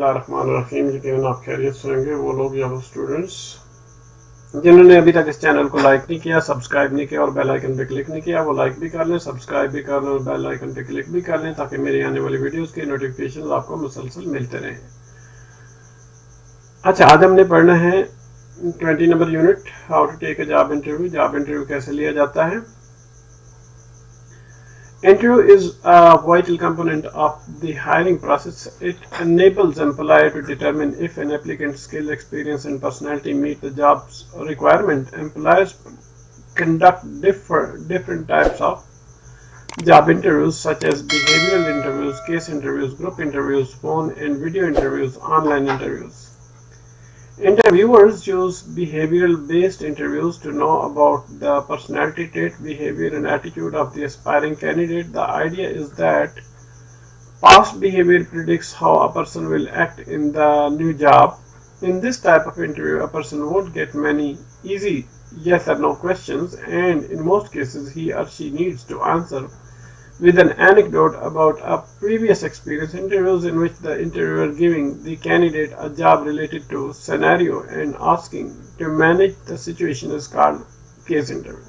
बिस्मिल्लाहिर्रहमानिर्रहीम। यकीनन आप खैरियत से होंगे। वो लोग या वो स्टूडेंट्स जिन्होंने अभी तक इस चैनल को लाइक नहीं किया, सब्सक्राइब नहीं किया और बेल आइकन पे क्लिक नहीं किया, वो लाइक भी कर लें, सब्सक्राइब भी कर लें और बेल आइकन पे क्लिक भी कर लें ताकि मेरी आने वाली वीडियोस के नोटिफिकेशन आपको मुसलसल मिलते रहें। अच्छा, आज हमने पढ़ना है 20 number unit, how to take a job interview. Job interview कैसे लिया जाता है। Interview is a vital component of the hiring process. It enables employer to determine if an applicant's skill, experience, and personality meet the job's requirement. Employers conduct different types of job interviews, such as behavioral interviews, case interviews, group interviews, phone and video interviews, online interviews. Interviewers use behavioral-based interviews to know about the personality trait, behavior, and attitude of the aspiring candidate. The idea is that past behavior predicts how a person will act in the new job. In this type of interview, a person won't get many easy yes or no questions, and in most cases, he or she needs to answer with an anecdote about a previous experience. Interviews in which the interviewer giving the candidate a job related to scenario and asking to manage the situation is called case interview.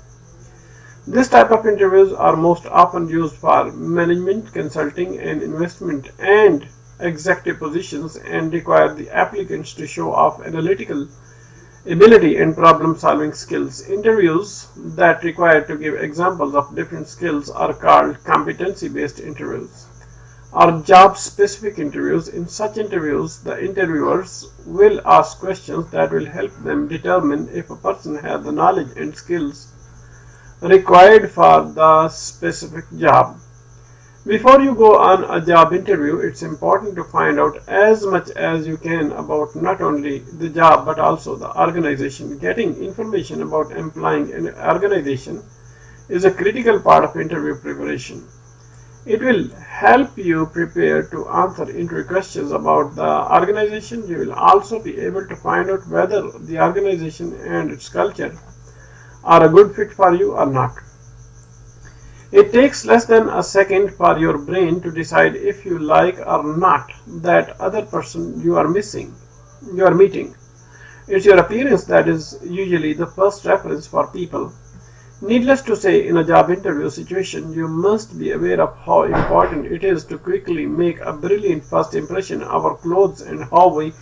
This type of interviews are most often used for management, consulting, and investment and executive positions and require the applicants to show off analytical ability and problem-solving skills. Interviews that require to give examples of different skills are called competency-based interviews or job-specific interviews. In such interviews, the interviewers will ask questions that will help them determine if a person has the knowledge and skills required for the specific job. Before you go on a job interview, it's important to find out as much as you can about not only the job but also the organization. Getting information about employing an organization is a critical part of interview preparation. It will help you prepare to answer interview questions about the organization. You will also be able to find out whether the organization and its culture are a good fit for you or not. It takes less than a second for your brain to decide if you like or not that other person you are meeting. It's your appearance that is usually the first reference for people. Needless to say, in a job interview situation, you must be aware of how important it is to quickly make a brilliant first impression. Our clothes and how we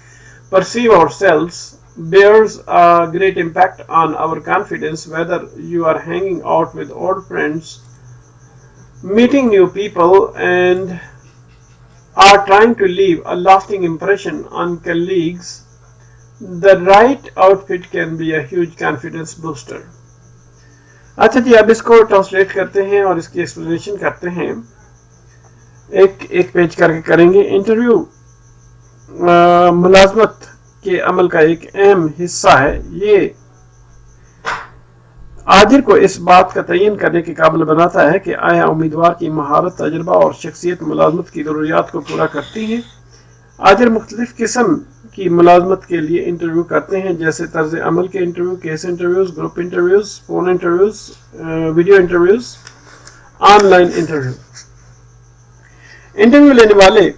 perceive ourselves bears a great impact on our confidence. Whether you are hanging out with old friends, meeting new people, and are trying to leave a lasting impression on colleagues, the right outfit can be a huge confidence booster. अच्छा जी, अब इसको translate करते हैं और इसकी explanation करते हैं। एक पेज करके करेंगे। इंटरव्यू मुलाजमत के अमल का एक अहम हिस्सा है। ये आजिर को इस बात का तयन करने के काबिल बनाता है कि आया उम्मीदवार की महारत, तजुर्बा और शख्सियत मुलाजमत की ज़रूरियात को पूरा करती हैं। आजिर मुख्तलिफ किस्म की मुलाजमत के लिए इंटरव्यू करते हैं, जैसे तर्ज अमल के interview, case interviews, group interviews, phone interviews, video interviews, online interview. Interview लेने वाले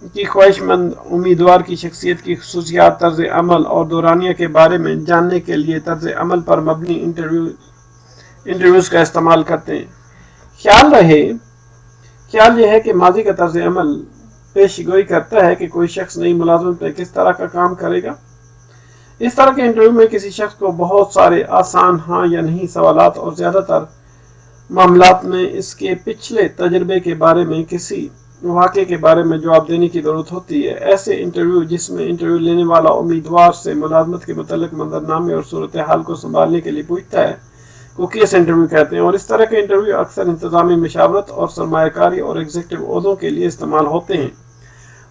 की ख्वाहिशमंद उम्मीदवार की शख्सियत की खुसूसियात, तर्ज अमल और दौरानिया के बारे में जानने के लिए तर्ज अमल पर मबनी इंटरव्यूज का इस्तेमाल करते हैं। ख्याल यह है कि माजी का तर्ज अमल पेशगोई करता है कि कोई शख्स नई मुलाजमत में किस तरह का काम करेगा। इस तरह के इंटरव्यू में किसी शख्स को बहुत सारे आसान हाँ या नहीं सवालात और ज्यादातर मामलात में इसके पिछले तजर्बे के बारे में, किसी वाक़े के बारे में जवाब देने की जरूरत होती है। ऐसे इंटरव्यू जिसमें इंटरव्यू लेने वाला उम्मीदवार से मुलाजमत के मुतल्लिक मंजरनामे और सूरत हाल को संभालने के लिए पूछता है को केस इंटरव्यू कहते हैं। और इस तरह के इंटरव्यू अक्सर इंतजामी मशावरत और सरमायाकारी और एग्जीक्यूटिव ओहदों के लिए इस्तेमाल होते हैं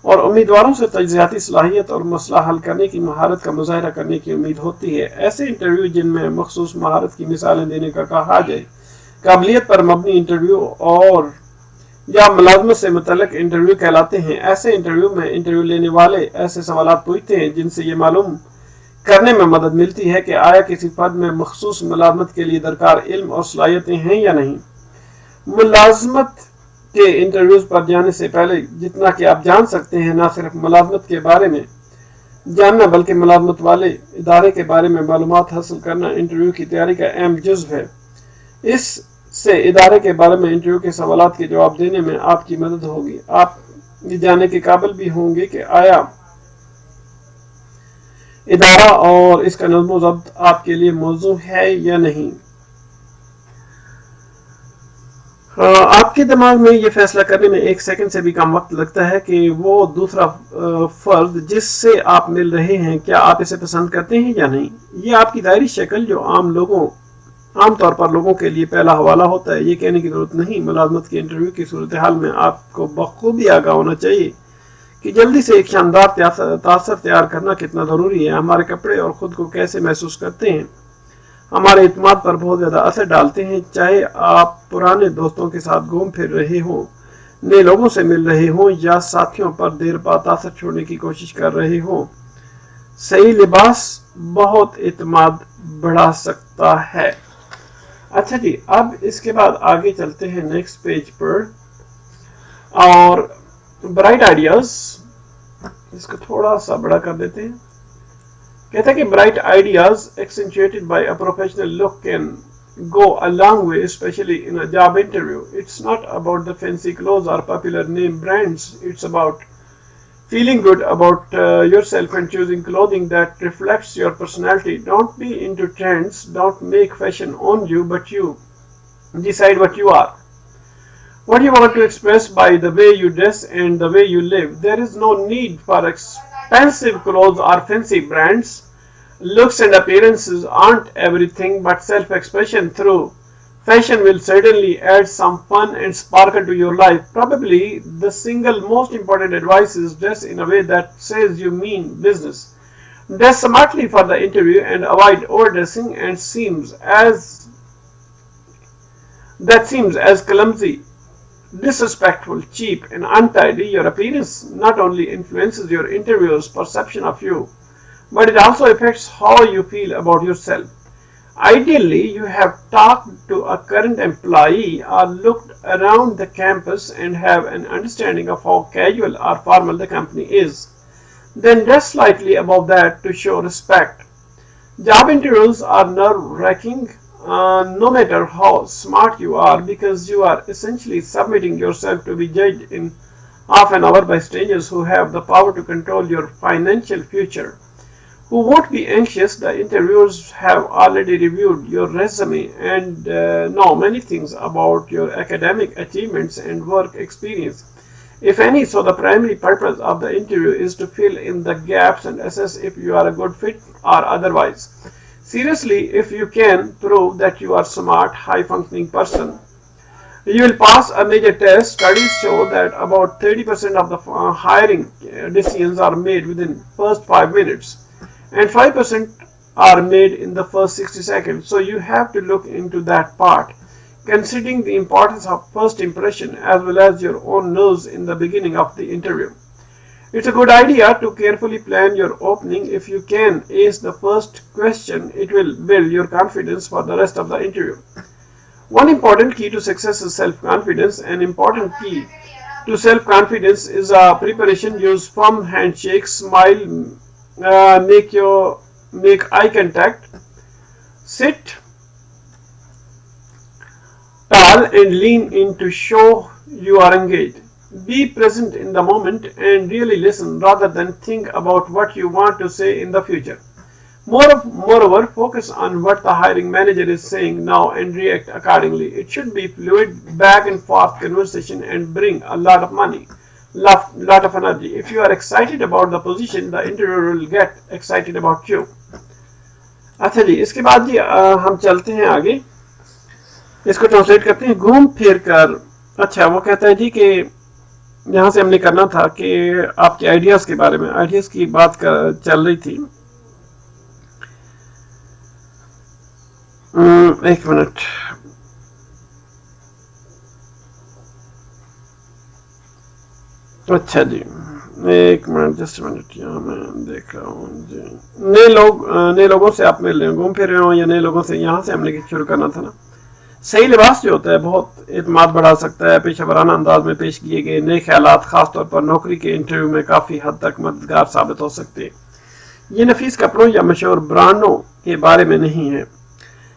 और उम्मीदवारों से तज्ज़ियाती सलाहियत और मसला हल करने की महारत का मुजाहरा करने की उम्मीद होती है। ऐसे इंटरव्यू जिनमें मखसूस महारत की मिसालें देने का कहा जाए, काबिलियत पर मबनी इंटरव्यू और या मुलाजमत से मुतल्लिक इंटरव्यू कहलाते हैं। ऐसे इंटरव्यू में इंटरव्यू लेने वाले ऐसे सवालात पूछते हैं जिनसे ये मालूम करने में मदद मिलती है कि आया किसी फर्द में मखसूस मुलाजमत के लिए दरकार इल्म और सलाहियतें हैं या नहीं। मुलाजमत के इंटरव्यूज पर जाने से पहले जितना कि आप जान सकते हैं, न सिर्फ मुलाजमत के बारे में जानना बल्कि मुलाजमत वाले इदारे के बारे में मालूमात हासिल करना इंटरव्यू की तैयारी का अहम जुज़्व है। इससे इदारे के बारे में इंटरव्यू के सवालात के जवाब देने में आपकी मदद होगी। आप ये जानने के काबिल भी होंगे कि आया इदारा और इसका नज़्म ज़ब्त आपके लिए मौजू है या नहीं। आपके दिमाग में ये फैसला करने में 1 सेकंड से भी कम वक्त लगता है कि वो दूसरा फर्द जिससे आप मिल रहे हैं, क्या आप इसे पसंद करते हैं या नहीं। ये आपकी दायरी शक्ल जो आमतौर पर लोगों के लिए पहला हवाला होता है। ये कहने की जरूरत नहीं, मुलाजमत के इंटरव्यू की सूरत हाल में आपको बखूबी आगाह होना चाहिए कि जल्दी से एक शानदार तासर तैयार करना कितना ज़रूरी है। हमारे कपड़े और ख़ुद को कैसे महसूस करते हैं हमारे इत्मीनान पर बहुत ज़्यादा असर डालते हैं। चाहे आप पुराने दोस्तों के साथ घूम फिर रहे हों, नए लोगों से मिल रहे हों या साथियों पर देर बाद तासर छोड़ने की कोशिश कर रहे हों, सही लिबास बहुत इत्मीनान बढ़ा सकता है। अच्छा जी, अब इसके बाद आगे चलते हैं नेक्स्ट पेज पर। और ब्राइट आइडियाज, इसको थोड़ा सा बड़ा कर देते हैं। कहता है कि bright ideas accentuated by a professional look can go a long way, especially in a job interview. It's not about the fancy clothes or popular name brands. It's about feeling good about yourself and choosing clothing that reflects your personality. Don't be into trends. Don't make fashion own you, but you decide what you are. What you want to express by the way you dress and the way you live. There is no need for expensive clothes or fancy brands. Looks and appearances aren't everything, but self-expression through fashion will certainly add some fun and sparkle to your life. Probably the single most important advice is dress in a way that says you mean business. Dress smartly for the interview and avoid overdressing and seems as clumsy, disrespectful, cheap, and untidy. Your appearance not only influences your interviewer's perception of you, but it also affects how you feel about yourself. Ideally, you have talked to a current employee or looked around the campus and have an understanding of how casual or formal the company is. Then dress slightly above that to show respect. Job interviews are nerve-wracking no matter how smart you are, because you are essentially submitting yourself to be judged in half an hour by strangers who have the power to control your financial future. Who won't be anxious. The interviewers have already reviewed your resume and know many things about your academic achievements and work experience, if any. So the primary purpose of the interview is to fill in the gaps and assess if you are a good fit or otherwise. Seriously, if you can prove that you are a smart, high-functioning person, you will pass a major test. Studies show that about 30% of the hiring decisions are made within first 5 minutes. And 5% are made in the first 60 seconds. So you have to look into that part, considering the importance of first impression as well as your own nose in the beginning of the interview. It's a good idea to carefully plan your opening. If you can ace the first question, it will build your confidence for the rest of the interview. One important key to success is self-confidence. An important key to self-confidence is a preparation. Use firm handshake, smile, make eye contact, sit tall and lean in to show you are engaged. Be present in the moment and really listen rather than think about what you want to say in the future. Moreover, focus on what the hiring manager is saying now and react accordingly. It should be fluid, back and forth conversation and bring a lot of energy. If you are excited about the position, the interviewer will get excited about you. अच्छा जी, इसके बाद जी हम चलते हैं आगे, इसको translate करते हैं। घूम फिर कर, अच्छा वो कहता है जी कि यहाँ से हमने करना था कि आपके आइडियाज के बारे में, आइडियाज की बात चल रही थी। एक मिनट, अच्छा जी एक मिनट, जस्ट मिनट, यहाँ मैं देख रहा हूँ जी। नए लोगों से आप मिल रहे हो, घूम फिर रहे हो या नए लोगों से, यहाँ से हमने शुरू करना था ना। صحیح لباس جو ہوتا ہے بہت اعتماد بڑھا سکتا ہے. پیشہ ورانہ انداز میں پیش کیے گئے نئے خیالات خاص طور پر نوکری کے انٹرویو میں کافی حد تک مددگار ثابت ہو سکتے ہیں. یہ نفیس کپڑوں یا مشہور برانڈوں کے بارے میں نہیں ہے.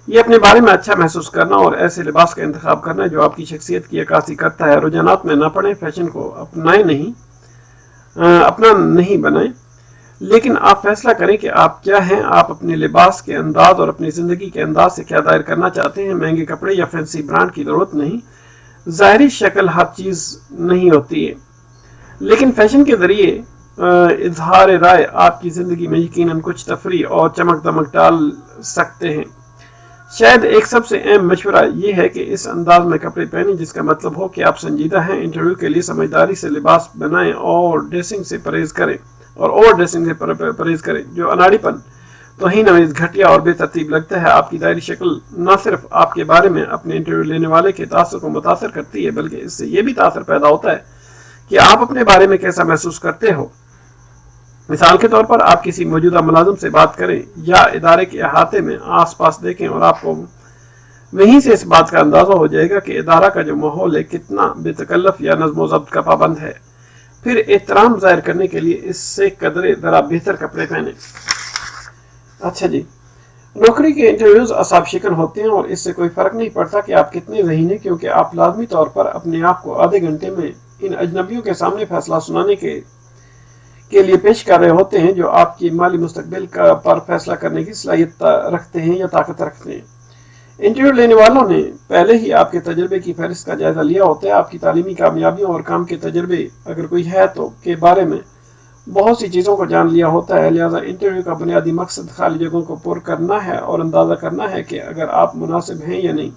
یہ اپنے بارے میں اچھا محسوس کرنا اور ایسے لباس کا انتخاب کرنا جو آپ کی شخصیت کی عکاسی کرتا ہے. رجحانات میں نہ پڑیں، فیشن کو اپنا نہیں بنائیں، لیکن آپ فیصلہ کریں کہ آپ کیا ہیں. آپ اپنے لباس کے انداز اور اپنی زندگی کے انداز سے کیا ظاہر کرنا چاہتے ہیں. مہنگے کپڑے یا فینسی برانڈ کی ضرورت نہیں. ظاہری شکل ہر چیز نہیں ہوتی ہے، لیکن فیشن کے ذریعے اظہار رائے آپ کی زندگی میں یقیناً کچھ تفریح اور چمک دمک ڈال سکتے ہیں. شاید ایک سب سے اہم مشورہ یہ ہے کہ اس انداز میں کپڑے پہنیں جس کا مطلب ہو کہ آپ سنجیدہ ہیں. انٹرویو کے لیے سمجھداری سے لباس بنائیں اور اوور ڈریسنگ سے پرہیز کریں جو اناڑی پن توہین آمیز، گھٹیا اور بے ترتیب لگتا ہے. آپ کی ظاہری شکل نہ صرف آپ کے بارے میں اپنے انٹرویو لینے والے کے تاثر کو متاثر کرتی ہے، بلکہ اس سے یہ بھی تاثر پیدا ہوتا ہے کہ آپ اپنے بارے میں کیسا محسوس کرتے ہو. مثال کے طور پر آپ کسی موجودہ ملازم سے بات کریں یا ادارے کے احاطے میں آس پاس دیکھیں اور آپ کو وہیں سے اس بات کا اندازہ ہو جائے گا کہ ادارہ کا جو ماحول ہے کتنا بے تکلف یا نظم و ضبط کا پابند ہے. پھر احترام ظاہر کرنے کے لیے اس سے قدرے ذرا بہتر کپڑے پہنیں. اچھا جی، نوکری کے انٹرویوز اعصاب شکن ہوتے ہیں اور اس سے کوئی فرق نہیں پڑتا کہ آپ کتنے ذہین ہیں، کیونکہ آپ لازمی طور پر اپنے آپ کو آدھے گھنٹے میں ان اجنبیوں کے سامنے فیصلہ سنانے کے لیے پیش کر رہے ہوتے ہیں جو آپ کی مالی مستقبل پر فیصلہ کرنے کی صلاحیت رکھتے ہیں یا طاقت رکھتے ہیں. انٹرویو لینے والوں نے پہلے ہی آپ کے تجربے کی فہرست کا جائزہ لیا ہوتا ہے. آپ کی تعلیمی کامیابیوں اور کام کے تجربے اگر کوئی ہے تو کے بارے میں بہت سی چیزوں کو جان لیا ہوتا ہے. لہذا انٹرویو کا بنیادی مقصد خالی جگہوں کو پر کرنا ہے اور اندازہ کرنا ہے کہ اگر آپ مناسب ہیں یا نہیں.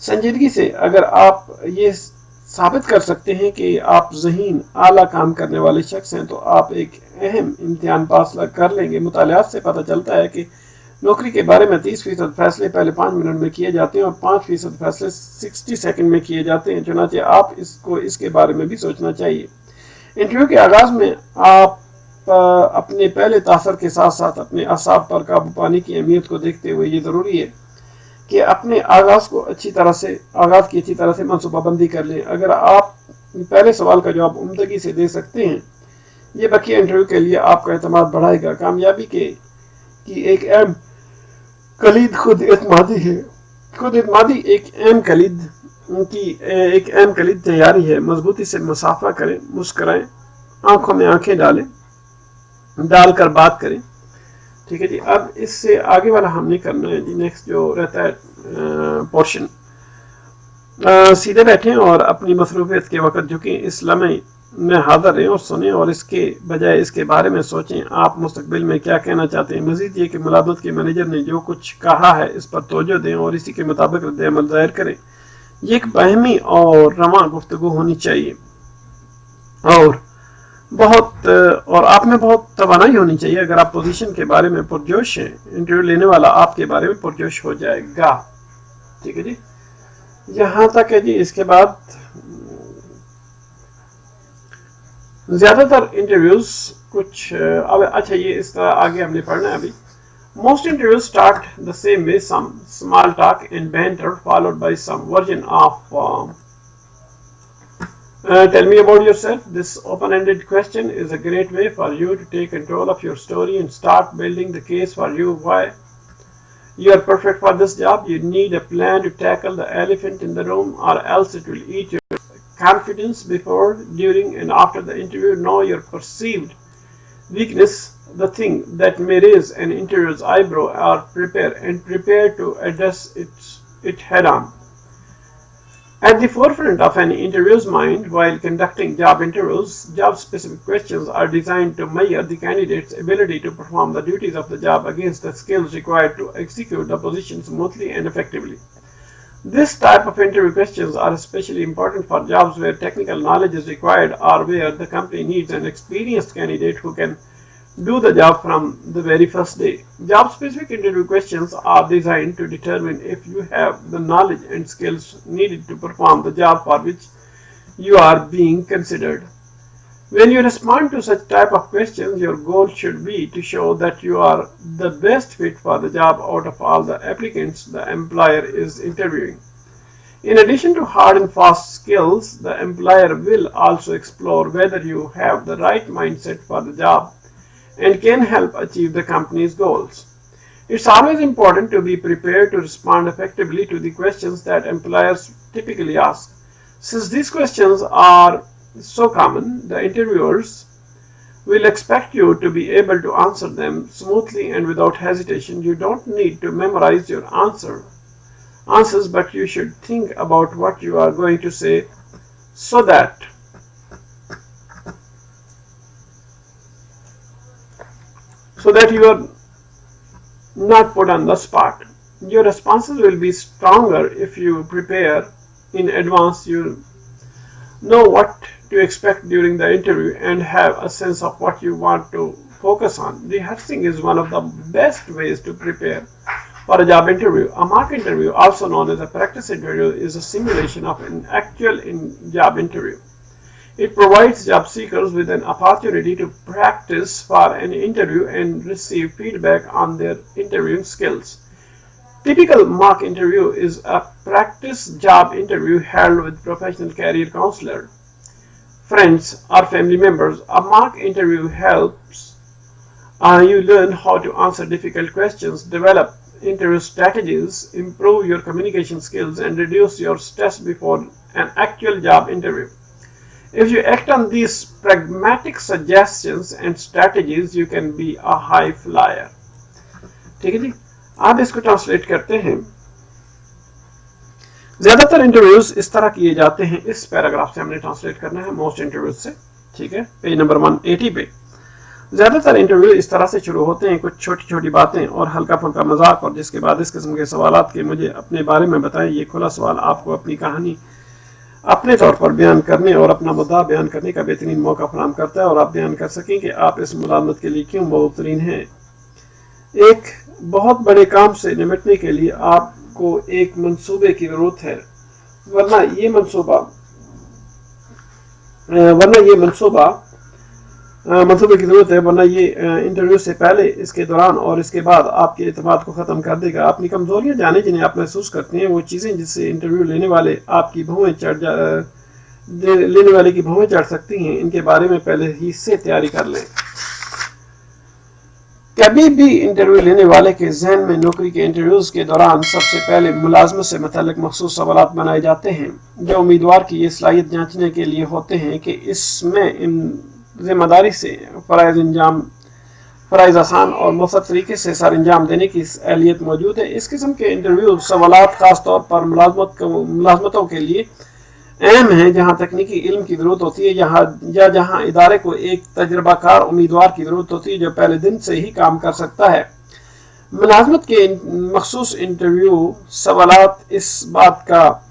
سنجیدگی سے اگر آپ یہ ثابت کر سکتے ہیں کہ آپ ذہین اعلیٰ کام کرنے والے شخص ہیں تو آپ ایک اہم امتحان پاس کر لیں گے. مطالعات سے پتہ چلتا ہے کہ نوکری کے بارے میں 30% فیصلے پہلے 5 منٹ میں کیے جاتے ہیں اور 5% فیصلے 60 سیکنڈ میں کیے جاتے ہیں. چنانچہ آپ اس کے بارے میں بھی سوچنا چاہیے. انٹرویو کے آغاز میں آپ اپنے پہلے تاثر کے ساتھ ساتھ اپنے اعصاب پر قابو پانے کی اہمیت کو دیکھتے ہوئے یہ ضروری ہے کہ اپنے آغاز کی اچھی طرح سے منصوبہ بندی کر لیں. اگر آپ پہلے سوال کا جواب عمدگی سے دے سکتے ہیں، یہ بقیہ انٹرویو کے لیے آپ کا اعتماد بڑھائے گا. کامیابی کی ایک اہم کلید خود اعتمادی ہے. خود اعتمادی ایک اہم کلید تیاری ہے. مضبوطی سے مسافہ کریں، مسکرائیں، آنکھوں میں آنکھیں ڈال کر بات کریں. ٹھیک ہے جی. اب اس سے آگے والا ہم نے کرنا ہے جی. نیکسٹ جو رہتا ہے پورشن، سیدھے بیٹھیں اور اپنی مصروفیت کے وقت جھکیں. اس لمحے میں حاضر رہیں اور سنیں اور اس کے بجائے اس کے بارے میں سوچیں آپ مستقبل میں کیا کہنا چاہتے ہیں. مزید یہ کہ ملازمت کے مینیجر نے جو کچھ کہا ہے اس پر توجہ دیں اور اسی کے مطابق رد عمل ظاہر کریں. یہ ایک باہمی اور رواں گفتگو ہونی چاہیے اور آپ میں بہت توانائی ہونی چاہیے. اگر آپ پوزیشن کے بارے میں پرجوش ہیں، انٹرویو لینے والا آپ کے بارے میں پرجوش ہو جائے گا. ٹھیک ہے جی. یہاں تک ہے جی. اس کے بعد زیادہ تر انٹرویوز اچھا یہ اس طرح آگے ہم نے پڑھنا ہے ابھی. Most interviews start the same way, some small talk and banter followed by some version of tell me about yourself. This open-ended question is a great way for you to take control of your story and start building the case for you why you are perfect for this job. You need a plan to tackle the elephant in the room or else it will eat your confidence. Before, during and after the interview, know your perceived weakness, the thing that may raise an interviewer's eyebrow, or prepare to address it head on. At the forefront of an interviewer's mind while conducting job interviews, job-specific questions are designed to measure the candidate's ability to perform the duties of the job against the skills required to execute the position smoothly and effectively. This type of interview questions are especially important for jobs where technical knowledge is required or where the company needs an experienced candidate who can do the job from the very first day. Job-specific interview questions are designed to determine if you have the knowledge and skills needed to perform the job for which you are being considered. When you respond to such type of questions, your goal should be to show that you are the best fit for the job out of all the applicants the employer is interviewing. In addition to hard and fast skills, the employer will also explore whether you have the right mindset for the job and can help achieve the company's goals. It's always important to be prepared to respond effectively to the questions that employers typically ask. Since these questions are so common, the interviewers will expect you to be able to answer them smoothly and without hesitation. You don't need to memorize your answers, but you should think about what you are going to say so that you are not put on the spot. Your responses will be stronger if you prepare in advance. You know what to expect during the interview and have a sense of what you want to focus on. Rehearsing is one of the best ways to prepare for a job interview. A mock interview, also known as a practice interview, is a simulation of an actual job interview. It provides job seekers with an opportunity to practice for an interview and receive feedback on their interviewing skills. Typical mock interview is a practice job interview held with professional career counselor, friends, or family members. A mock interview helps you learn how to answer difficult questions, develop interview strategies, improve your communication skills, and reduce your stress before an actual job interview. If you act on these pragmatic suggestions and strategies, you can be a high flyer. ठीक है जी, आप इसको translate करते हैं। ज्यादातर interviews इस तरह किए जाते हैं। इस पैराग्राफ से हमने ट्रांसलेट करना है मोस्ट इंटरव्यूज से, ठीक है, पेज नंबर 180 पे। ज्यादातर इंटरव्यू इस तरह से शुरू होते हैं, कुछ छोटी छोटी बातें और हल्का फुल्का मजाक, और जिसके बाद इस किस्म के सवालात के मुझे अपने बारे में बताएं। ये खुला सवाल आपको अपनी कहानी अपने तौर पर बयान करने और अपना मुद्दा बयान करने का बेहतरीन मौका फराहम करता है, और आप बयान कर सकें कि आप इस मुलाजमत के लिए क्यों मुबतरीन हैं। एक बहुत बड़े काम से निपटने के लिए आपको एक मंसूबे की जरूरत है, वरना ये इंटरव्यू से पहले, इसके दौरान और इसके बाद आपके एतमाद को ख़त्म कर देगा। अपनी कमजोरियां जाने जिन्हें आप महसूस करते हैं, वो चीज़ें जिससे इंटरव्यू लेने वाले की भौहें चढ़ सकती हैं, इनके बारे में पहले ही से तैयारी कर लें। कभी भी इंटरव्यू लेने वाले के जहन में नौकरी के इंटरव्यूज के दौरान सबसे पहले मुलाजमत से मुतल्लिक मखसूस सवालात बनाए जाते हैं, जो उम्मीदवार की ये सलाहियत जांचने के लिए होते हैं कि इसमें जिम्मेदारी से फ़राइज़ आसान और मुफ़त तरीके से सर अंजाम देने की अहलियत मौजूद है। इस किस्म के इंटरव्यू सवालात ख़ास तौर पर मुलाजमतों के लिए अहम है जहां तकनीकी इल्म की ज़रूरत होती है, जहां इदारे को एक तजर्बाकार उम्मीदवार की ज़रूरत होती है जो पहले दिन से ही काम कर सकता है। मुलाजमत के मखसूस इंटरव्यू सवालात इस बात का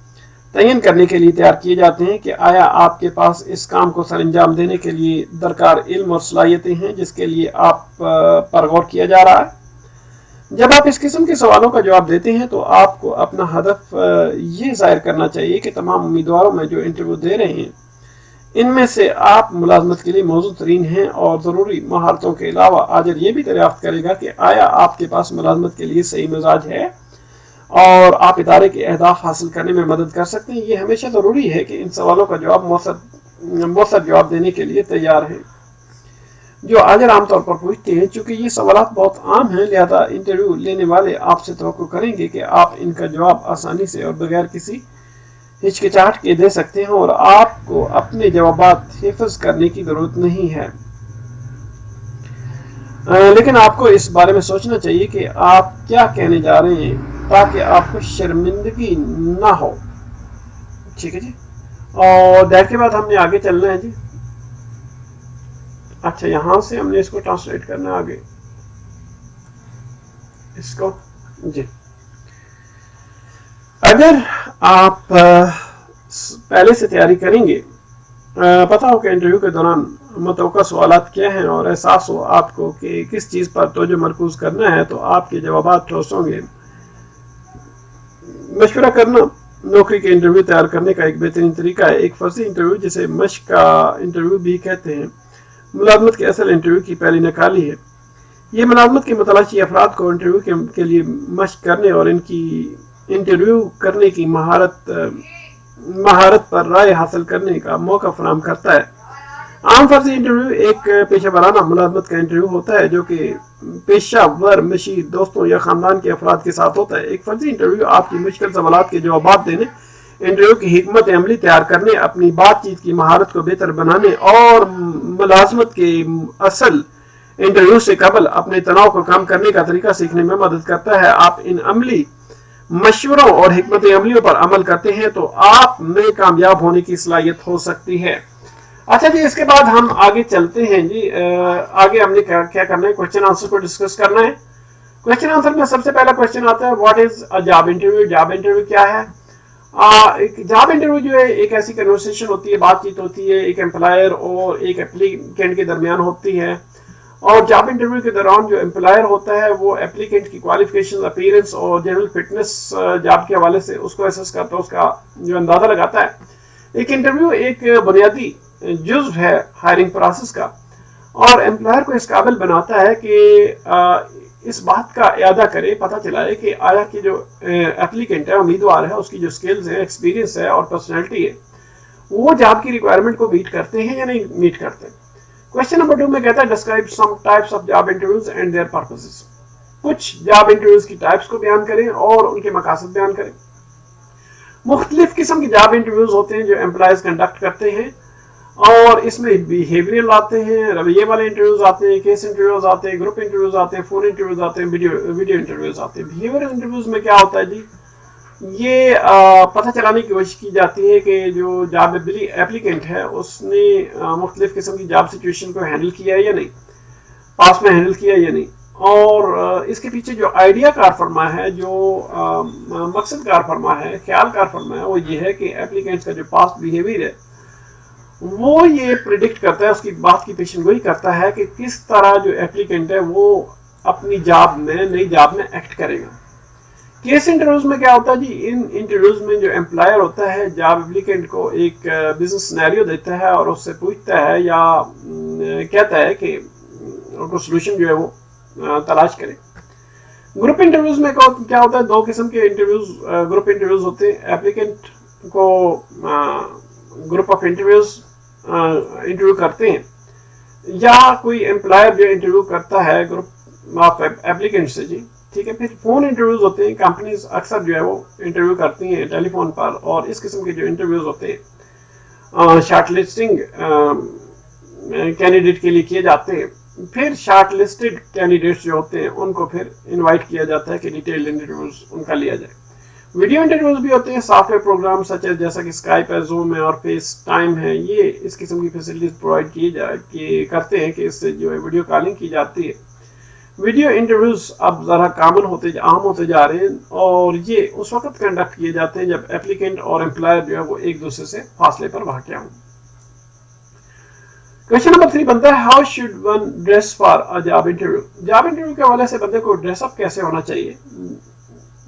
तयन करने के लिए तैयार किए जाते हैं कि आया आपके पास इस काम को सर अंजाम देने के लिए दरकार इल्म और सलाहियतें हैं जिसके लिए आप पर गौर किया जा रहा है। जब आप इस किस्म के सवालों का जवाब देते हैं तो आपको अपना हदफ ये जाहिर करना चाहिए कि तमाम उम्मीदवारों में जो इंटरव्यू दे रहे हैं, इनमें से आप मुलाजमत के लिए मौजूद तरीन हैं, और ज़रूरी महारतों के अलावा आजर ये भी दरियाफ्त करेगा कि आया आपके पास मुलाजमत के लिए सही मिजाज है और आप इदारे के अहदाफ हासिल करने में मदद कर सकते हैं। ये हमेशा ज़रूरी है कि इन सवालों का जवाब मौसर जवाब देने के लिए तैयार हैं जो आजर आमतौर पर पूछते हैं। चूँकि ये सवालात बहुत आम हैं, लिहाजा इंटरव्यू लेने वाले आपसे तवक्को करेंगे कि आप इनका जवाब आसानी से और बगैर किसी हिचकिचाहट के दे सकते हैं, और आपको अपने जवाबात हिफ्ज करने की ज़रूरत नहीं है। लेकिन आपको इस बारे में सोचना चाहिए कि आप क्या कहने जा रहे हैं ताकि आपको शर्मिंदगी ना हो। ठीक है जी, और दैट के बाद हमने आगे चलना है जी। अच्छा, यहां से हमने इसको ट्रांसलेट करना है आगे इसको जी। अगर आप पहले से तैयारी करेंगे, पता हो कि इंटरव्यू के दौरान मतवक्का सवालात क्या हैं और एहसास हो आपको कि किस चीज़ पर तवज्जो मरकूज करना है, तो आपके जवाबात ठोस होंगे। मशवरा करना नौकरी के इंटरव्यू तैयार करने का एक बेहतरीन तरीका है। एक फर्जी इंटरव्यू, जिसे मश्क का इंटरव्यू भी कहते हैं, मुलाजमत के असल इंटरव्यू की पहली नकाली है। ये मुलाजमत के मुतलाशी अफराद को इंटरव्यू के लिए मश्क करने और इनकी इंटरव्यू करने की महारत पर राय हासिल करने का मौका फराहम करता है। आम फर्जी इंटरव्यू एक पेशा वराना मुलाजमत का इंटरव्यू होता है जो कि पेशावर मशीर दोस्तों या खानदान के अफराद के साथ होता है। एक फर्जी इंटरव्यू आपकी मुश्किल सवालात के जवाब देने, इंटरव्यू की हिकमत अमली तैयार करने, अपनी बातचीत की महारत को बेहतर बनाने और मुलाजमत के असल इंटरव्यू से कबल अपने तनाव को कम करने का तरीका सीखने में मदद करता है। आप इन अमली मशवरों और हिकमत अमलियों पर अमल करते हैं तो आप में कामयाब होने की सलाहियत हो सकती है। अच्छा जी, इसके बाद हम आगे चलते हैं जी। आगे हमने क्या करना है, क्वेश्चन आंसर को डिस्कस करना है। क्वेश्चन आंसर में सबसे पहला क्वेश्चन आता है, what is a job interview. Job interview क्या है? एक जॉब इंटरव्यू जो है एक ऐसी कन्वर्सेशन होती है, बातचीत होती है एक एम्प्लॉयर और एक एप्लीकेंट के दरमियान होती है। और जॉब इंटरव्यू के दौरान जो एम्प्लॉयर होता है वो एप्लीकेंट की क्वालिफिकेशन, अपीयरेंस और जनरल फिटनेस जॉब के हवाले से उसको असेस करता है, उसका जो अंदाजा लगाता है। एक इंटरव्यू एक बुनियादी जुज़्व है हायरिंग प्रोसेस का और एम्प्लॉयर को इस काबिल बनाता है कि इस बात का इयादा करे, पता चलाए कि आया कि जो एप्लीकेंट है, उम्मीदवार है, उसकी जो स्किल्स है, एक्सपीरियंस है और पर्सनैलिटी है वो जॉब की रिक्वायरमेंट को मीट करते हैं या नहीं मीट करते। क्वेश्चन नंबर 2 में कहता है describe some types of job interviews and their purposes. कुछ जॉब इंटरव्यूज की टाइप्स को बयान करें और उनके मकासद बयान करें। मुख्तलिफ किस्म के जॉब इंटरव्यूज होते हैं जो एम्प्लॉयज कंडक्ट करते हैं और इसमें बिहेवियरल आते हैं, रवैये वाले इंटरव्यूज आते हैं, केस इंटरव्यूज आते हैं, ग्रुप इंटरव्यूज आते हैं, फोन इंटरव्यूज आते हैं, वीडियो इंटरव्यूज आते हैं। बिहेवियरल इंटरव्यूज में क्या होता है जी, ये पता चलाने की कोशिश की जाती है कि जो जॉब एप्लीकेंट है उसने मुख्तलिफ किस्म की जॉब सिचुएशन को हैंडल किया है या नहीं, पास में हैंडल किया या नहीं। और इसके पीछे जो आइडिया कार फरमा है, जो मकसद कार फरमा है, ख्याल कार फरमा है, वो ये है कि एप्लीकेंट्स का जो पास्ट बिहेवियर है वो ये प्रिडिक्ट करता है, उसकी बात की पेशन गोई करता है कि किस तरह जो एप्लीकेंट है वो अपनी जॉब में, नई जॉब में एक्ट करेगा। केस इंटरव्यूज में क्या होता है जी, इन इंटरव्यूज में जो एम्प्लॉयर होता है जॉब एप्लीकेंट को एक बिजनेस सिनेरियो देता है और उससे पूछता है या कहता है कि उनको सोल्यूशन जो है वो तलाश करे। ग्रुप इंटरव्यूज में क्या होता है, दो किस्म के इंटरव्यूज ग्रुप इंटरव्यूज होते हैं। एप्लीकेंट को ग्रुप ऑफ इंटरव्यूज इंटरव्यू करते हैं या कोई एम्प्लॉयर जो इंटरव्यू करता है ग्रुप ऑफ एप्लीकेंट से जी, ठीक है। फिर फोन इंटरव्यूज होते हैं, कंपनीज अक्सर जो है वो इंटरव्यू करती हैं टेलीफोन पर और इस किस्म के जो इंटरव्यूज होते हैं शॉर्टलिस्टिंग कैंडिडेट के लिए किए जाते हैं। फिर शॉर्टलिस्टेड कैंडिडेट्स जो होते हैं उनको फिर इनवाइट किया जाता है कि डिटेल्ड इंटरव्यूज उनका लिया जाए। वीडियो इंटरव्यूज भी होते हैं, सॉफ्टवेयर प्रोग्राम सच है जैसा कि स्काइप है, जूम है और फेस टाइम है, ये इस किस्म की फैसिलिटीज प्रोवाइड करते हैं कि इससे जो है वीडियो कॉलिंग की जाती है। वीडियो इंटरव्यूज अब ज़रा आम होते जा रहे हैं और ये उस वक्त कंडक्ट किए जाते हैं जब एप्लीकेंट और एम्प्लॉयर जो है वो एक दूसरे से फासले पर वाक़या हों। क्वेश्चन नंबर 3 बनता है, how should one dress for a job interview. Job interview के हवाले से बंदे को ड्रेसअप कैसे होना चाहिए।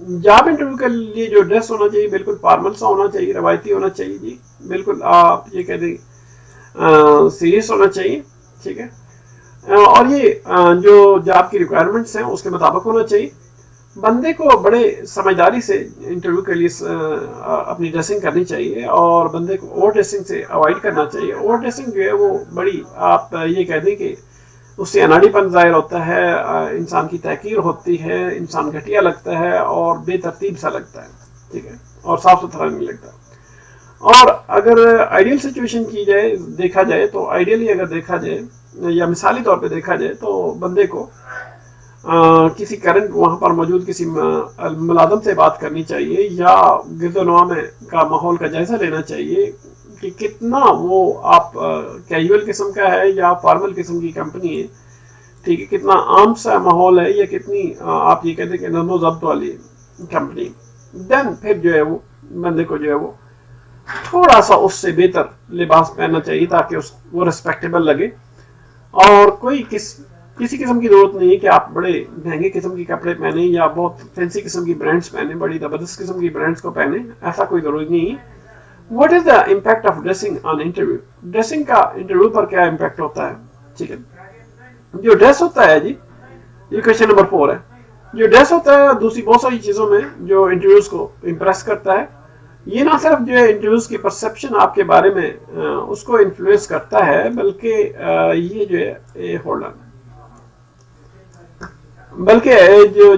जॉब इंटरव्यू के लिए जो ड्रेस होना चाहिए बिल्कुल फॉर्मल सा होना चाहिए, रवायती होना चाहिए जी, बिल्कुल आप ये कह दें सीरियस होना चाहिए, ठीक है। और ये जो जॉब की रिक्वायरमेंट्स हैं उसके मुताबिक होना चाहिए। बंदे को बड़े समझदारी से इंटरव्यू के लिए अपनी ड्रेसिंग करनी चाहिए और बंदे को ओवर ड्रेसिंग से अवॉइड करना चाहिए। ओवर ड्रेसिंग जो है वो बड़ी, आप ये कह दें कि उससे अनाड़ीपन ज़ाहिर होता है, इंसान की तहकीर होती है, इंसान घटिया लगता है और बेतरतीब सा लगता है, ठीक है, और साफ सुथरा नहीं लगता। और अगर आइडियल सिचुएशन की जाए, देखा जाए तो आइडियली अगर देखा जाए या मिसाली तौर पे देखा जाए तो बंदे को किसी करंट वहाँ पर मौजूद किसी मुलाजम से बात करनी चाहिए या गिरदोनवा में का माहौल का जायजा लेना चाहिए कि कितना वो आप कैजुअल किस्म का है या फॉर्मल किस्म की कंपनी है, ठीक है, कितना आम सा माहौल है या कितनी आप ये कहते हैं कि नज़्म ज़ब्त वाली कंपनी। देन फिर जो है वो बंदे को जो है वो थोड़ा सा उससे बेहतर लिबास पहनना चाहिए ताकि वो रिस्पेक्टेबल लगे। और किसी किस्म की जरूरत नहीं है कि आप बड़े महंगे किस्म के कपड़े पहने या बहुत फैंसी किस्म की ब्रांड्स पहने, बड़ी जबरदस्त किस्म की ब्रांड्स को पहने, ऐसा कोई जरूरी नहीं है। What is the impact of dressing on interview. Dressing का इंटरव्यू पर क्या इम्पैक्ट होता है, ठीक है। जो ड्रेस होता है जी, ये क्वेश्चन नंबर 4 है। जो ड्रेस होता है दूसरी बहुत सारी चीज़ों में जो इंटरव्यूज को इम्प्रेस करता है। ये ना सिर्फ जो है इंटरव्यूज की परसेप्शन आपके बारे में उसको इन्फ्लुएंस करता है, बल्कि ये जो है होल्ड ऑन, बल्कि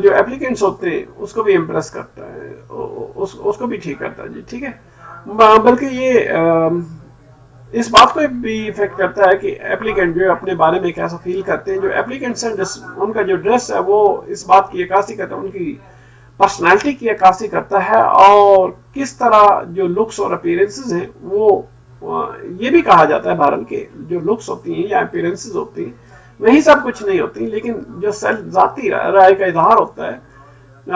जो एप्लीकेंट्स होते हैं उसको भी इम्प्रेस करता है, उसको भी ठीक करता है जी, ठीक है। बल्कि ये इस बात को भी इफेक्ट करता है कि एप्लीकेंट जो अपने बारे में कैसा फील करते हैं। जो एप्लीकेंट्स हैं उनका जो ड्रेस है वो इस बात की अक्कासी करता है, उनकी पर्सनालिटी की अक्कासी करता है, और किस तरह जो लुक्स और अपीयरेंसेस हैं वो ये भी कहा जाता है बहरहाल के जो लुक्स होती हैं या अपीयरेंसेस होती हैं वही सब कुछ नहीं होती, लेकिन जो सेल्फ जाती राय का इजहार होता है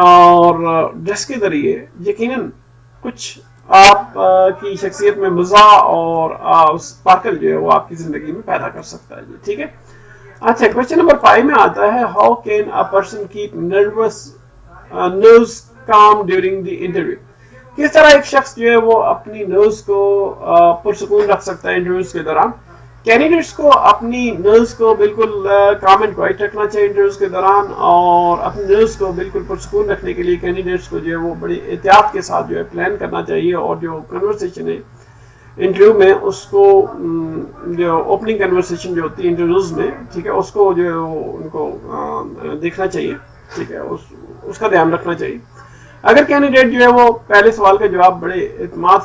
और ड्रेस के जरिए यकीनन कुछ आप की शख्सियत में मज़ा और स्पार्कल जो है वो आपकी जिंदगी में पैदा कर सकता है जी, ठीक है। अच्छा, क्वेश्चन नंबर 5 में आता है, how can a person keep nerves काम ड्यूरिंग द इंटरव्यू। किस तरह एक शख्स जो है वो अपनी नर्व्स को पुरसुकून रख सकता है इंटरव्यूज के दौरान। कैंडिडेट्स को अपनी नर्व्स को बिल्कुल काम एंड क्वाइट रखना चाहिए इंटरव्यूज के दौरान, और अपनी नर्व्स को बिल्कुल पुरसुकून रखने के लिए कैंडिडेट्स को जो है वो बड़ी एहतियात के साथ जो है प्लान करना चाहिए, और जो कन्वर्सेशन है इंटरव्यू में उसको जो ओपनिंग कन्वर्सेशन जो होती है इंटरव्यूज में, ठीक है, उसको जो है उनको देखना चाहिए, ठीक है, उसका ध्यान रखना चाहिए। अगर कैंडिडेट जो है वो पहले सवाल का जवाब बड़े एतमाद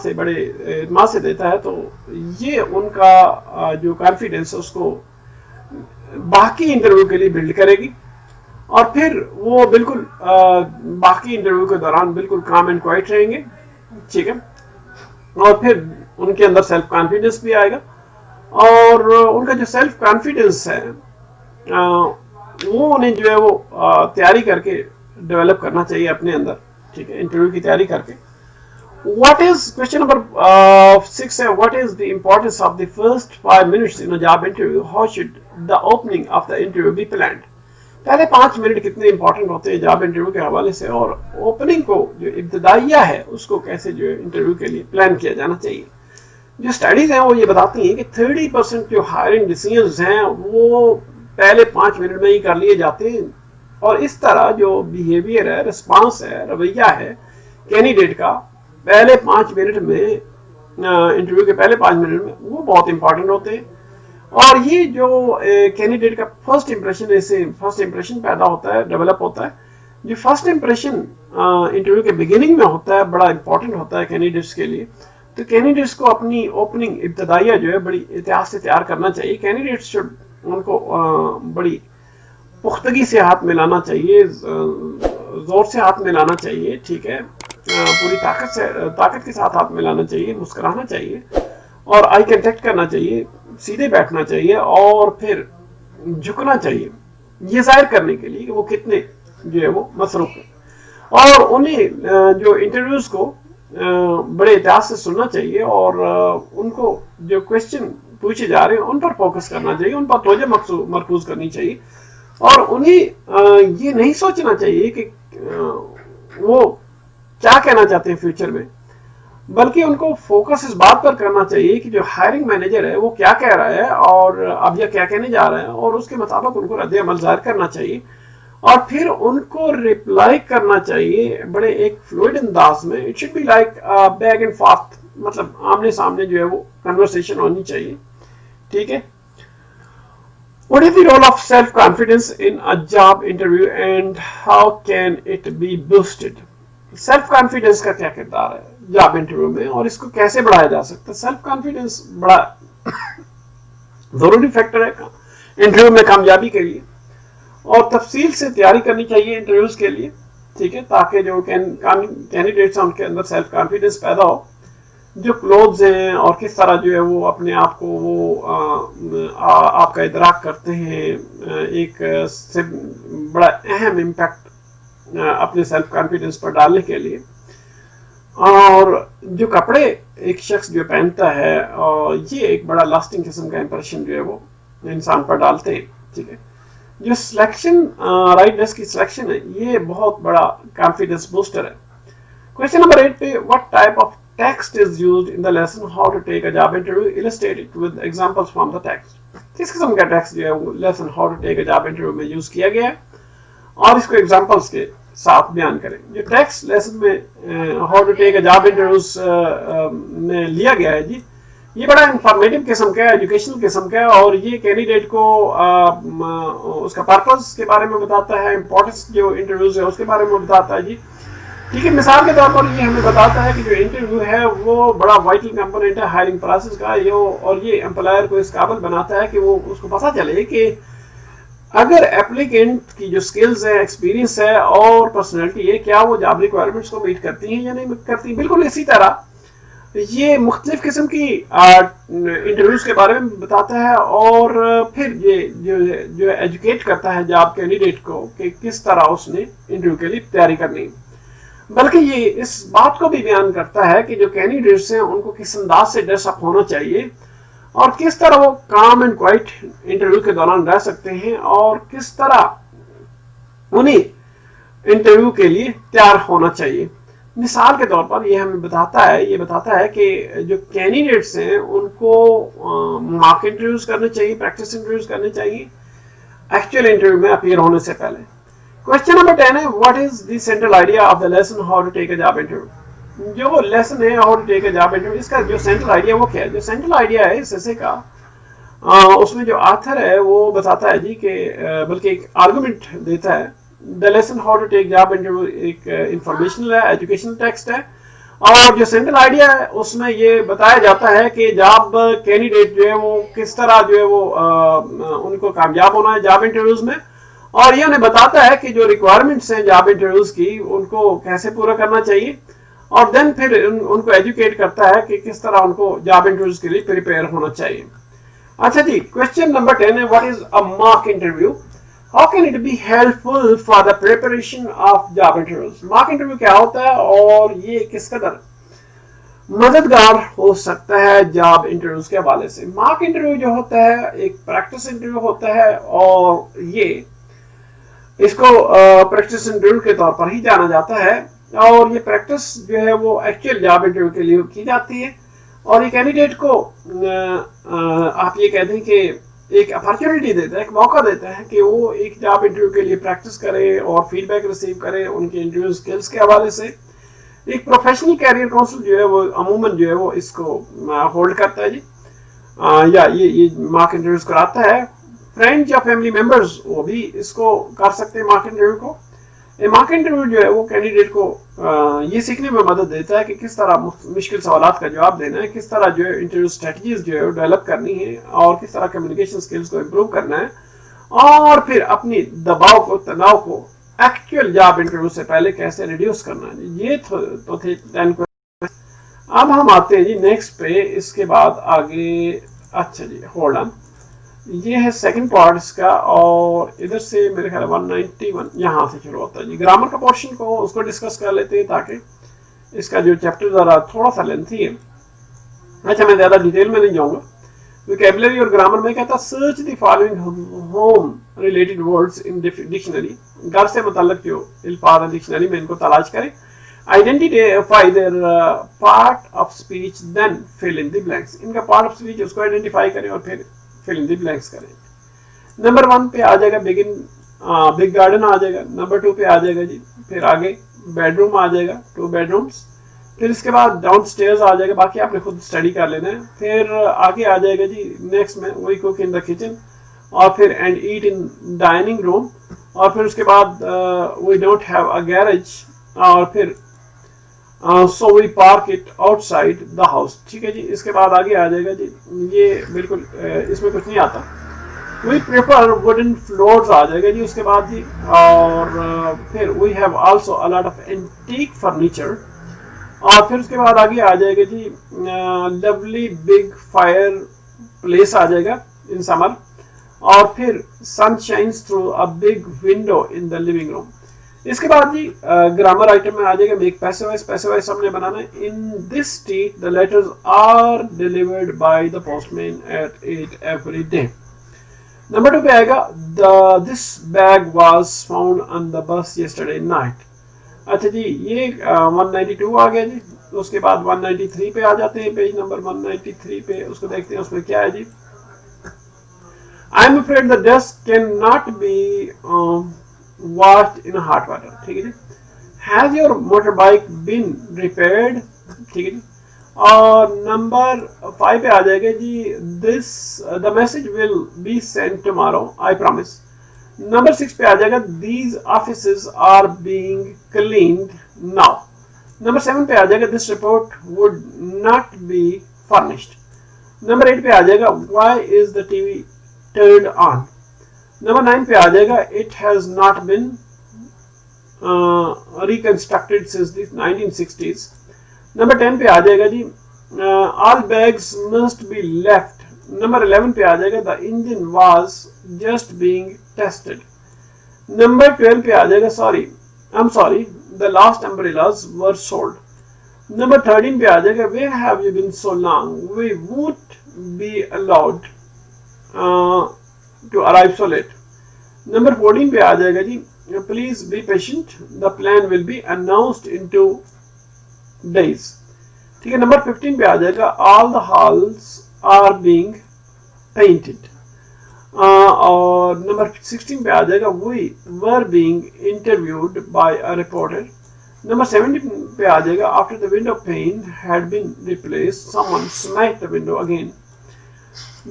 से देता है तो ये उनका जो कॉन्फिडेंस है उसको बाकी इंटरव्यू के लिए बिल्ड करेगी, और फिर वो बिल्कुल बाकी इंटरव्यू के दौरान बिल्कुल काम एंड क्वाइट रहेंगे, ठीक है, और फिर उनके अंदर सेल्फ कॉन्फिडेंस भी आएगा, और उनका जो सेल्फ कॉन्फिडेंस है वो उन्हें जो है वो तैयारी करके डेवलप करना चाहिए अपने अंदर, ठीक है, इंटरव्यू की तैयारी करके। What is क्वेश्चन नंबर 6 है, what is the importance of the first 5 minutes in a job interview? How should the opening of the interview be planned? पहले 5 मिनट कितने इंपॉर्टेंट होते हैं जॉब इंटरव्यू के हवाले से, और ओपनिंग को जो इब्तदाइया है उसको कैसे जो इंटरव्यू के लिए प्लान किया जाना चाहिए। जो स्टडीज हैं वो ये बताती हैं कि 30% जो हायरिंग डिसीजंस हैं वो पहले 5 मिनट में ही कर लिए जाते हैं, और इस तरह जो बिहेवियर है, रिस्पांस है, रवैया है कैंडिडेट का पहले 5 मिनट में, इंटरव्यू के पहले 5 मिनट में, वो बहुत इंपॉर्टेंट होते हैं। और ये जो कैंडिडेट का फर्स्ट इंप्रेशन पैदा होता है, डेवलप होता है, जो फर्स्ट इंप्रेशन इंटरव्यू के बिगिनिंग में होता है बड़ा इंपॉर्टेंट होता है कैंडिडेट्स के लिए। तो कैंडिडेट्स को अपनी ओपनिंग इब्तदाइया जो है बड़ी एहतियात से तैयार करना चाहिए। कैंडिडेट्स उनको बड़ी पुख्तगी से हाथ मिलाना चाहिए, जोर से हाथ मिलाना चाहिए, ठीक है, पूरी ताकत के साथ हाथ मिलाना चाहिए, मुस्कुराना चाहिए, और आई कांटेक्ट करना चाहिए, सीधे बैठना चाहिए, और फिर झुकना चाहिए, ये जाहिर करने के लिए कि वो कितने जो है वो मसरूफ है। और उन्हें जो इंटरव्यूज को बड़े एहतियात से सुनना चाहिए, और उनको जो क्वेश्चन पूछे जा रहे हैं उन पर फोकस करना चाहिए, उन पर तवज्जो मरकूज करनी चाहिए, और उन्हें ये नहीं सोचना चाहिए कि वो क्या कहना चाहते हैं फ्यूचर में, बल्कि उनको फोकस इस बात पर करना चाहिए कि जो हायरिंग मैनेजर है वो क्या कह रहा है और अब यह क्या कहने जा रहा है, और उसके मुताबिक उनको रद्द अमल जाहिर करना चाहिए, और फिर उनको रिप्लाई करना चाहिए बड़े एक फ्लूइड अंदाज में। It should be like back and forth, मतलब आमने सामने जो है वो कन्वर्सेशन होनी चाहिए, ठीक है। What is the role of self-confidence in a job interview and how can it be boosted? Self confidence का क्या किरदार है जॉब इंटरव्यू में, और इसको कैसे बढ़ाया जा सकता है। सेल्फ कॉन्फिडेंस बड़ा जरूरी फैक्टर है इंटरव्यू में कामयाबी के लिए, और तफसील से तैयारी करनी चाहिए इंटरव्यूज के लिए, ठीक है, ताकि जो कैंडिडेट्स हैं उनके अंदर सेल्फ कॉन्फिडेंस पैदा हो। जो क्लोथ्स हैं और किस तरह जो है वो अपने आप को वो आपका इदराक करते हैं, एक से बड़ा अहम इम्पैक्ट अपने सेल्फ कॉन्फिडेंस पर डालने के लिए। और जो कपड़े एक शख्स जो पहनता है, और ये एक बड़ा लास्टिंग किस्म का इंप्रेशन जो है वो इंसान पर डालते हैं, ठीक है। जो सिलेक्शन राइट ड्रेस की सिलेक्शन है ये बहुत बड़ा कॉन्फिडेंस बूस्टर है। क्वेश्चन नंबर 8 पे, what type of text is used in the lesson how to take a job interview, illustrate it with examples from the text। किस किस्म का टेक्स्ट जो है वो lesson how to take a job interview में use किया गया है, اور اس کو एग्जांपल्स के साथ बयान करें। जो टेक्स्ट लेसन में how to take a job interviews में लिया गया है जी, ये बड़ा इंफॉर्मेटिव किस्म का है, एजुकेशनल किस्म का है, और ये कैंडिडेट को उसका पर्पस के बारे में बताता है, इंपॉर्टेंस जो इंटरव्यूज है उसके बारे में बताता है जी। ठीक है, मिसाल के तौर पर ये हमें बताता है कि जो इंटरव्यू है वो बड़ा वाइटल कंपोनेंट है हायरिंग प्रोसेस का, और ये एम्प्लॉयर को इस काबिल बनाता है कि वो उसको पता चले कि अगर एप्लीकेंट की जो स्किल्स है, एक्सपीरियंस है और पर्सनैलिटी है, क्या वो जॉब रिक्वायरमेंट्स को मीट करती हैं या नहीं करती। बिल्कुल इसी तरह ये मुख्तलिफ किस्म की इंटरव्यूज के बारे में बताता है, और फिर ये जो एजुकेट करता है जॉब कैंडिडेट को कि किस तरह उसने इंटरव्यू के लिए तैयारी करनी। बल्कि ये इस बात को भी बयान करता है कि जो कैंडिडेट्स हैं उनको किस अंदाज से ड्रेसअप होना चाहिए, और किस तरह वो काम एंड क्वाइट इंटरव्यू के दौरान रह सकते हैं, और किस तरह उन्हें इंटरव्यू के लिए तैयार होना चाहिए। मिसाल के तौर पर ये हमें बताता है कि जो कैंडिडेट्स हैं उनको मॉक इंटरव्यूज करने चाहिए, प्रैक्टिस इंटरव्यूज करने चाहिए एक्चुअल इंटरव्यू में अपीयर होने से पहले। क्वेश्चन नंबर 10 है, what is the central idea of the lesson how to take a job interview. जो लेसन है how to take a job interview, इसका जो सेंट्रल आइडिया वो क्या है। जो सेंट्रल आइडिया है इस ऐसे का उसमें जो आथर है वो बताता है जी कि बल्कि एक आर्गुमेंट देता है। The lesson how to take job interview एक इंफॉर्मेशनल है, एजुकेशनल टेक्स्ट है, और जो सेंट्रल आइडिया है उसमें ये बताया जाता है कि जॉब कैंडिडेट जो है वो किस तरह जो है वो उनको कामयाब होना है जॉब इंटरव्यूज में, और ये उन्हें बताता है कि जो रिक्वायरमेंट्स हैं जॉब इंटरव्यूज की उनको कैसे पूरा करना चाहिए, और देन फिर उनको एजुकेट करता है कि किस तरह उनको जॉब इंटरव्यूज के लिए प्रिपेयर होना चाहिए। अच्छा जी, क्वेश्चन नंबर 10 है, what is a mock interview, how can it be helpful for the preparation of job interviews. Mock interview क्या होता है और ये किस कदर मददगार हो सकता है जॉब इंटरव्यूज के हवाले से। मॉक इंटरव्यू जो होता है एक प्रैक्टिस इंटरव्यू होता है, और ये इसको प्रैक्टिस इंटरव्यू के तौर पर ही जाना जाता है, और ये प्रैक्टिस जो है वो एक्चुअल जॉब इंटरव्यू के लिए की जाती है, और ये कैंडिडेट को आप ये कहते हैं कि एक अपॉर्चुनिटी देता है, एक मौका देता है कि वो एक जॉब इंटरव्यू के लिए प्रैक्टिस करे और फीडबैक रिसीव करे उनके इंटरव्यू स्किल्स के हवाले से। एक प्रोफेशनल कैरियर काउंसिल जो है वो अमूमन जो है वो इसको होल्ड करता है जी, या ये मॉक इंटरव्यूज कराता है। फ्रेंड्स या फैमिली मेंबर्स वो भी इसको कर सकते हैं मॉक इंटरव्यू को। मॉक इंटरव्यू जो है वो कैंडिडेट को ये सीखने में मदद देता है कि किस तरह मुश्किल सवालों का जवाब देना है, किस तरह जो है इंटरव्यू स्ट्रेटजीज जो है वो डेवलप करनी है, और किस तरह कम्युनिकेशन स्किल्स को इम्प्रूव करना है, और फिर अपनी दबाव को, तनाव को एक्चुअल जॉब इंटरव्यू से पहले कैसे रिड्यूस करना है। ये तो थे 10 क्वेश्चन। अब हम आते हैं जी नेक्स्ट पे, इसके बाद आगे। अच्छा जी, होल्ड ऑन, ये है सेकंड पार्ट इसका, और इधर से मेरे ख्याल 191 यहाँ से शुरू होता है जी। ग्रामर का पोर्शन को उसको डिस्कस कर लेते हैं ताकि इसका जो चैप्टर जरा थोड़ा सा लेंथी है। अच्छा, मैं ज्यादा डिटेल में नहीं जाऊंगा। वोकैबुलरी और ग्रामर में कहता search the following home related words in dictionary. घर से मुताल्लिक जो अल्फाज हैं डिक्शनरी में इनको तलाश करें। Identify their part of speech, then fill in the blanks. इनका पार्ट ऑफ स्पीच उसको आइडेंटिफाई करें और फिर फिल इन द ब्लैंक्स करें। नंबर 1 पे आ जाएगा बिग गार्डन आ जाएगा। नंबर 2 पे आ जाएगा जी, फिर आगे बेडरूम आ जाएगा, 2 बेडरूम्स। फिर इसके बाद डाउन स्टेयर्स आ जाएगा, बाकी आपने खुद स्टडी कर लेना है। फिर आगे आ जाएगा जी नेक्स्ट में वही कुक इन द किचन, और फिर and eat in dining room, और फिर उसके बाद we don't have a garage, और फिर so we park it outside the house. ठीक है जी, इसके बाद आगे आ जाएगा जी, ये बिल्कुल इसमें कुछ नहीं आता। वी प्रेफर वुडन फ्लोर्स आ जाएगा जी उसके बाद जी, और फिर we have also a lot of antique furniture, और फिर उसके बाद आगे आ जाएगा जी लवली बिग फायर प्लेस आ जाएगा इन समर, और फिर sun shines through a big window in the living room. इसके बाद जी ग्रामर आइटम में आ जाएगा मेक पैसिव वॉइस हमने बनाना है। In this state the letters are delivered by the postman at 8 every day. Number 2 पे आएगा this bag was found on the bus yesterday night. अच्छा जी, ये 192 आ गया जी। उसके बाद 193 पे आ जाते हैं, पेज नंबर 193 पे उसको देखते हैं उसमें क्या है जी। I am afraid the desk can not be washed in hot water. ठीक है जी. Has your motorbike been repaired? ठीक है जी. और नंबर 5 पे आ जाएगा जी, this the message will be sent tomorrow, I promise. Number 6 पे आ जाएगा, these offices are being cleaned now. Number 7 पे आ जाएगा, this report would not be furnished. Number 8 पे आ जाएगा, why is the TV turned on. Number 9 पे आ जाएगा, it has not been reconstructed since the 1960s. Number 10 पे आ जाएगा जी, all bags must be left. Number 11 पे आ जाएगा, the engine was just being tested. Number 12 पे आ जाएगा, I'm sorry, the last umbrellas were sold. Number 13 पे आ जाएगा, where have you been so long, we won't be allowed to arrive so late. Number 14 पे आ जाएगा जी, please be patient, the plan will be announced in 2 days. ठीक है. Number 15 पे आ जाएगा, all the halls are being painted. और number 16 पे आ जाएगा, we were being interviewed by a reporter. Number 17 पे आ जाएगा, after the window pane had been replaced, someone smashed the window again.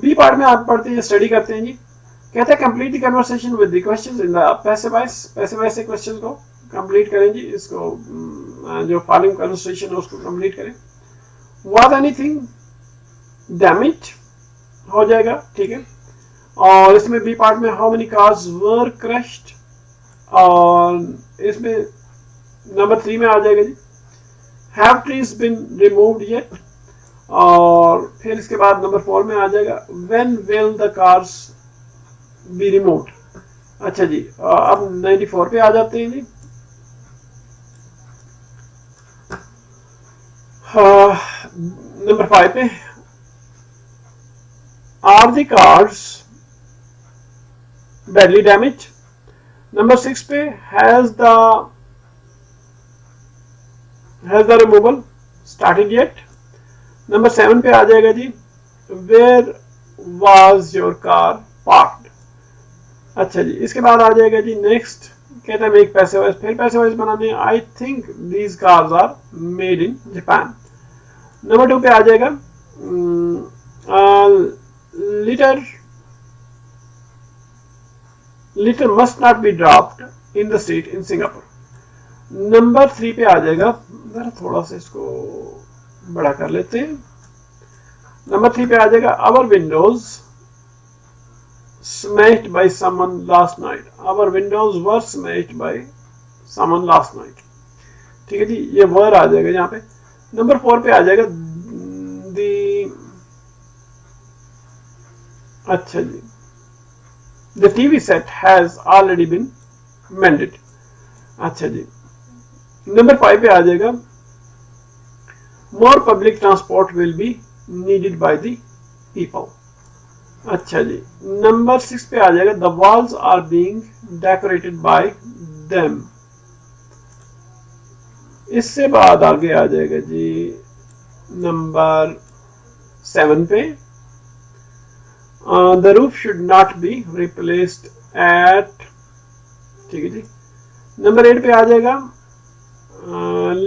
B part में आप पढ़ते हैं, स्टडी करते हैं जी. कहते हैं complete the conversation with the questions in the passive voice. Passive voice से क्वेश्चन को कंप्लीट करें जी. इसको जो फॉलोइंग कन्वर्सेशन है उसको कंप्लीट करें. वाज एनीथिंग डैमेज हो जाएगा. ठीक है. और इसमें बी पार्ट में how many cars were crushed, और इसमें नंबर 3 में आ जाएगा जी, have trees been removed yet. और फिर इसके बाद नंबर 4 में आ जाएगा, when will the cars be removed. अच्छा जी. अब 94 पे आ जाते हैं जी. नंबर 5 पे, are the cars badly damaged. Number 6 पे, has the removal started yet. Number 7 पे आ जाएगा जी, where was your car parked. अच्छा जी. इसके बाद आ जाएगा जी नेक्स्ट, कहते हैं एक पैसे वाइज, फिर पैसे वाइज बनाने, I think these cars are made in Japan. Number 2 पे आ जाएगा, litter must not be dropped in the street in Singapore. Number 3 पे आ जाएगा, जरा थोड़ा सा इसको बड़ा कर लेते हैं. नंबर 3 पे आ जाएगा, our windows smashed by someone last night. Our windows were smashed by someone last night. ठीक है जी. ये वर आ जाएगा यहाँ पे. नंबर 4 पे आ जाएगा, अच्छा जी, the TV set has already been mended. अच्छा जी. नंबर 5 पे आ जाएगा, more public transport will be needed by the people. अच्छा जी. नंबर 6 पे आ जाएगा, the walls are being decorated by them. इससे बाद आगे आ जाएगा जी नंबर 7 पे, the roof should not be replaced at. ठीक है जी. नंबर 8 पे आ जाएगा,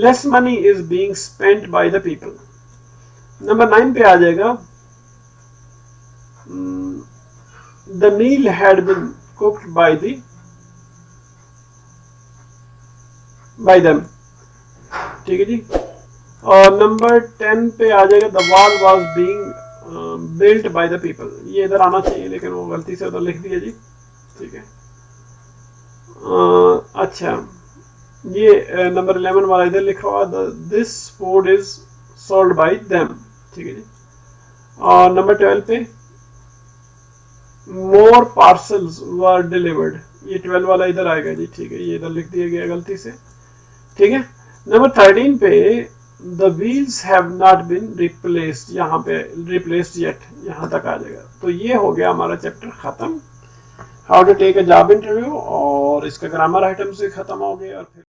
less money is being spent by the people. Number 9 पे आ जाएगा, the meal had been cooked by them. ठीक है जी. और नंबर 10 पे आ जाएगा, the wall was being built by the people. ये इधर आना चाहिए लेकिन वो गलती से उधर लिख दिया जी. ठीक है. अच्छा, ये नंबर 11 वाला इधर लिखा हुआ, this food is sold by them. ठीक है जी. और नंबर 12 पे, more parcels were delivered. ये 12 वाला इधर आएगा जी. ठीक है, ये इधर लिख दिया गया गलती से. ठीक है. नंबर 13 पे, the wheels have not been replaced. यहाँ पे replaced yet, यहाँ तक आ जाएगा. तो ये हो गया हमारा चैप्टर खत्म, how to take a job interview, और इसका ग्रामर आइटम से खत्म हो गया. और फिर